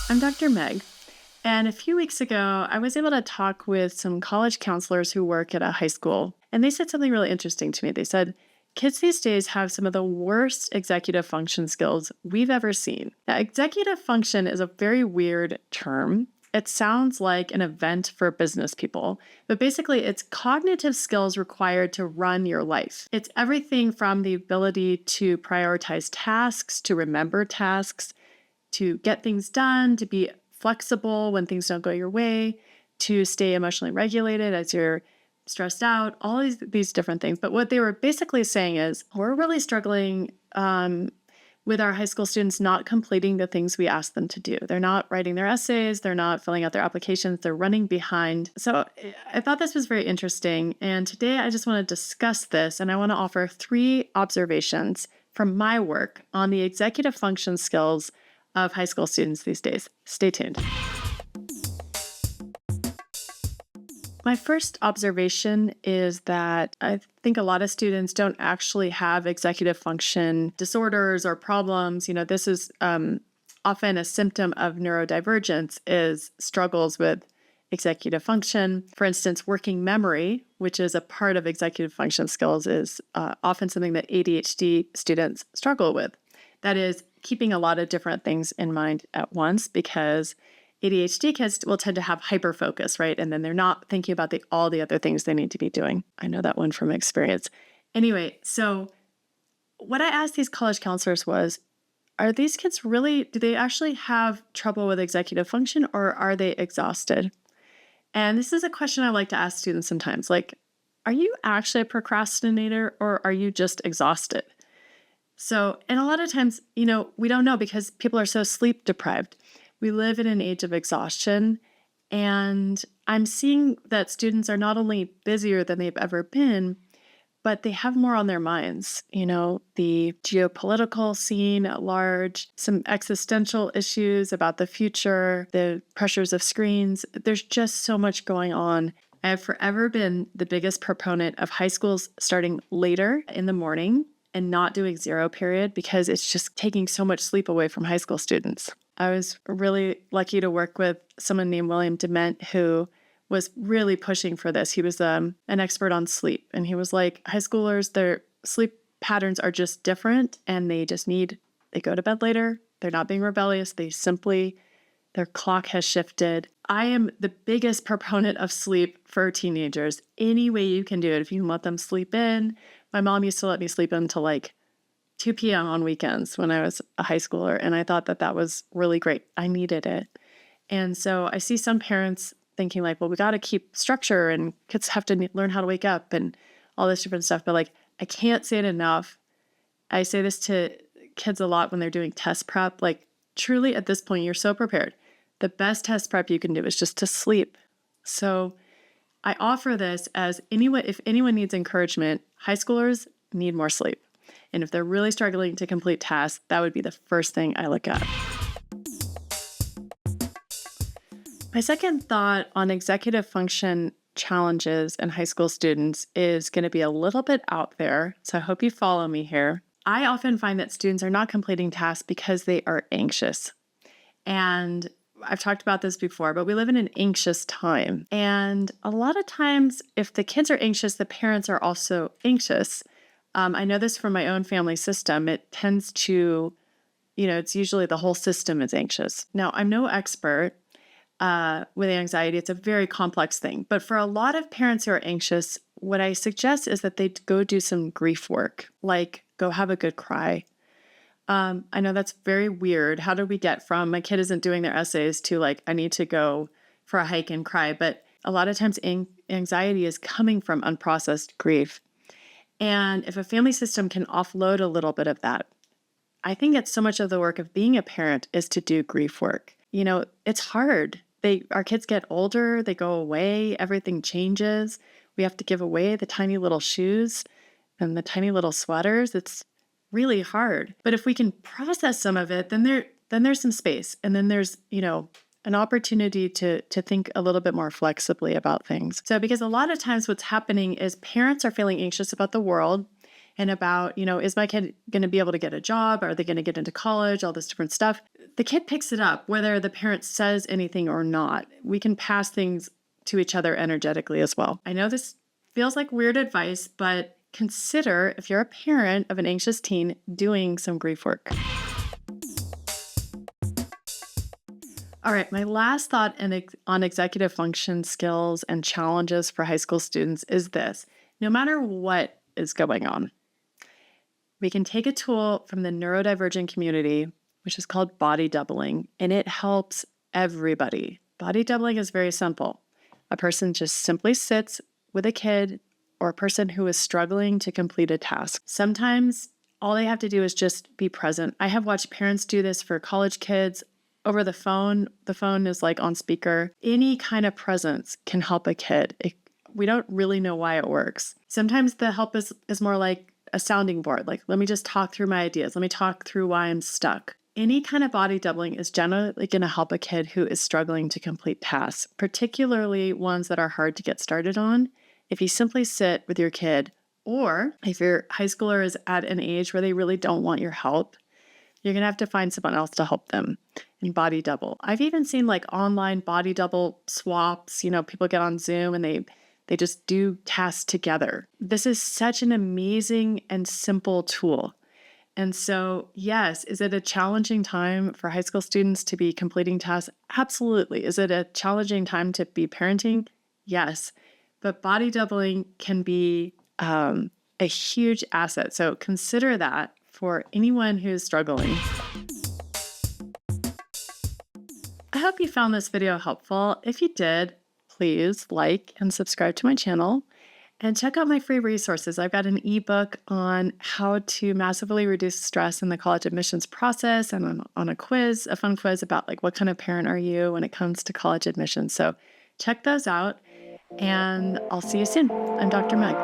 I'm Dr. Meg, and a few weeks ago, I was able to talk with some college counselors who work at a high school, and they said something really interesting to me. They said, kids these days have some of the worst executive function skills we've ever seen. Now, executive function is a very weird term. It sounds like an event for business people, but basically it's cognitive skills required to run your life. It's everything from the ability to prioritize tasks, to remember tasks, to get things done, to be flexible when things don't go your way, to stay emotionally regulated as you're stressed out, all these different things. But what they were basically saying is we're really struggling with our high school students not completing the things we ask them to do. They're not writing their essays, they're not filling out their applications, they're running behind. So I thought this was very interesting. And today I just want to discuss this, and I want to offer 3 observations from my work on the executive function skills of high school students these days. Stay tuned. My first observation is that I think a lot of students don't actually have executive function disorders or problems. This is often a symptom of neurodivergence, is struggles with executive function. For instance, working memory, which is a part of executive function skills, is often something that ADHD students struggle with. That is, keeping a lot of different things in mind at once, because ADHD kids will tend to have hyperfocus, right? And then they're not thinking about all the other things they need to be doing. I know that one from experience. Anyway, so what I asked these college counselors was, are these kids do they actually have trouble with executive function, or are they exhausted? And this is a question I like to ask students sometimes, like, are you actually a procrastinator, or are you just exhausted? So, and a lot of times, we don't know because people are so sleep deprived. We live in an age of exhaustion, and I'm seeing that students are not only busier than they've ever been, but they have more on their minds. The geopolitical scene at large, some existential issues about the future, the pressures of screens. There's just so much going on. I have forever been the biggest proponent of high schools starting later in the morning and not doing 0 period, because it's just taking so much sleep away from high school students. I was really lucky to work with someone named William Dement, who was really pushing for this. He was an expert on sleep, and he was like, high schoolers, their sleep patterns are just different, and they go to bed later. They're not being rebellious. Their clock has shifted. I am the biggest proponent of sleep for teenagers. Any way you can do it, if you can let them sleep in. My mom used to let me sleep until like 2 p.m. on weekends when I was a high schooler, and I thought that was really great. I needed it. And so I see some parents thinking like, well, we got to keep structure, and kids have to learn how to wake up and all this different stuff. But like, I can't say it enough. I say this to kids a lot when they're doing test prep. Like, truly at this point, you're so prepared. The best test prep you can do is just to sleep. So I offer this as if anyone needs encouragement, high schoolers need more sleep. And if they're really struggling to complete tasks, that would be the first thing I look at. My second thought on executive function challenges in high school students is going to be a little bit out there, so I hope you follow me here. I often find that students are not completing tasks because they are anxious. And I've talked about this before, but we live in an anxious time. And a lot of times, if the kids are anxious, the parents are also anxious. I know this from my own family system. It tends to, it's usually the whole system is anxious. Now, I'm no expert with anxiety. It's a very complex thing. But for a lot of parents who are anxious, what I suggest is that they go do some grief work, like go have a good cry. I know that's very weird. How do we get from my kid isn't doing their essays to like, I need to go for a hike and cry? But a lot of times anxiety is coming from unprocessed grief. And if a family system can offload a little bit of that, I think it's so much of the work of being a parent is to do grief work. It's hard. Our kids get older, they go away, everything changes. We have to give away the tiny little shoes and the tiny little sweaters. It's really hard. But if we can process some of it, then there's some space. And then there's, an opportunity to think a little bit more flexibly about things. So because a lot of times what's happening is parents are feeling anxious about the world and about, is my kid going to be able to get a job? Are they going to get into college? All this different stuff. the kid picks it up, whether the parent says anything or not. We can pass things to each other energetically as well. I know this feels like weird advice, but consider, if you're a parent of an anxious teen, doing some grief work. All right, my last thought on executive function skills and challenges for high school students is this. No matter what is going on, we can take a tool from the neurodivergent community, which is called body doubling, and it helps everybody. Body doubling is very simple. A person just simply sits with a kid or a person who is struggling to complete a task. Sometimes all they have to do is just be present. I have watched parents do this for college kids over the phone. The phone is like on speaker. Any kind of presence can help a kid. We don't really know why it works. Sometimes the help is more like a sounding board. Like, let me just talk through my ideas. Let me talk through why I'm stuck. Any kind of body doubling is generally going to help a kid who is struggling to complete tasks, particularly ones that are hard to get started on. If you simply sit with your kid, or if your high schooler is at an age where they really don't want your help, you're going to have to find someone else to help them and body double. I've even seen like online body double swaps. People get on Zoom and they just do tasks together. This is such an amazing and simple tool. And so, yes, is it a challenging time for high school students to be completing tasks? Absolutely. Is it a challenging time to be parenting? Yes. But body doubling can be a huge asset. So consider that for anyone who's struggling. I hope you found this video helpful. If you did, please like and subscribe to my channel and check out my free resources. I've got an ebook on how to massively reduce stress in the college admissions process and on a fun quiz about like what kind of parent are you when it comes to college admissions. So check those out and I'll see you soon. I'm Dr. Meg.